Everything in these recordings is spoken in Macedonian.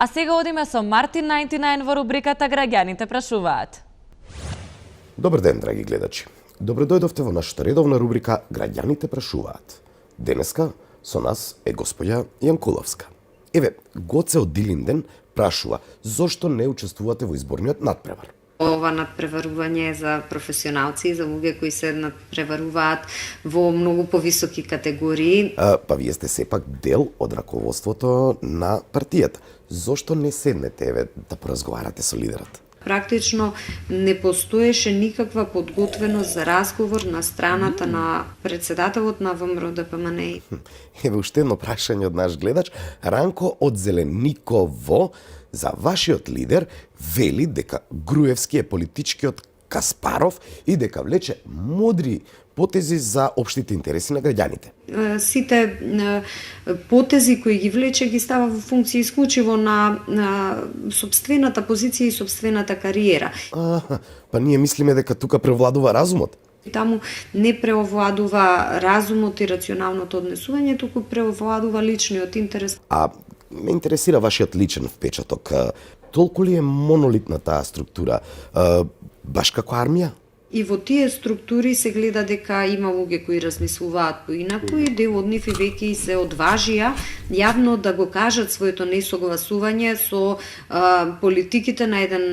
А сега одиме со Мартин 99 во рубриката Граѓаните прашуваат. Добар ден, драги гледачи. Добро дојдовте во нашата редовна рубрика Граѓаните прашуваат. Денеска со нас е господја Јанкуловска. Еве, Гоце од Дилинден прашува зошто не учествувате во изборниот надпревар. Ова надпреварување е за професионалци, за луѓе кои се надпреваруваат во многу повисоки категории. Па вие сте сепак дел од раководството на партијата. Зошто не седнете, еве, да поразговарате со лидерот? Практично не постоеше никаква подготвеност за разговор на страната на председателот на ВМРО ДПМН. Еве уште едно прашање од наш гледач. Ранко од Зелениково за вашиот лидер вели дека Груевски е политичкиот Каспаров и дека влече мудри потези за општите интереси на граѓаните. Сите потези кои ги влече ги става во функција исклучиво на собствената позиција и собствената кариера. Па ние мислиме дека тука превладува разумот. Таму не преовладува разумот и рационалното однесување, туку преовладува личниот интерес. А ме интересира вашиот личен впечаток. Толку ли е монолитна таа структура, баш како армија? И во тие структури се гледа дека има луѓе кои размислуваат поинаку и дел од нив и веќе се одважија јавно да го кажат своето несогласување со политиките на еден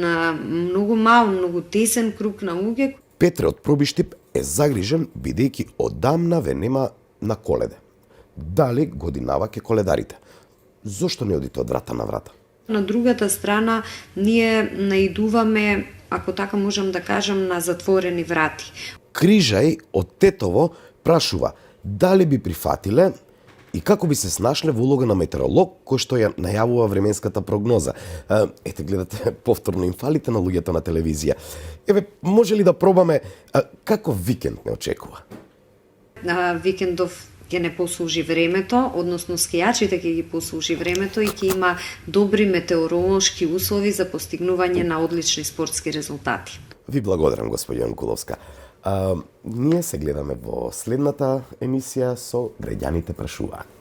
многу мал, многу тесен круг на луѓе. Петре од Пробиштип е загрижен бидејќи одамна ве нема на Коледе. Дали годинава ке коледарите? Зошто не одите од врата на врата? На другата страна ние наидуваме, ако така можам да кажам, на затворени врати. Крижај од Тетово прашува дали би прифатиле и како би се снашле во улога на метеоролог кој што ја најавува временската прогноза. Ете, гледате, повторно им фалите на луѓето на телевизија. Еве, може ли да пробаме како викенд не очекува? Викендов ќе не послужи времето, односно скијачите ќе ги послужи времето и ќе има добри метеоролошки услови за постигнување на одлични спортски резултати. Ви благодарам, господја Јанкуловска. Ние се гледаме во следната емисија со Граѓаните прашуваат.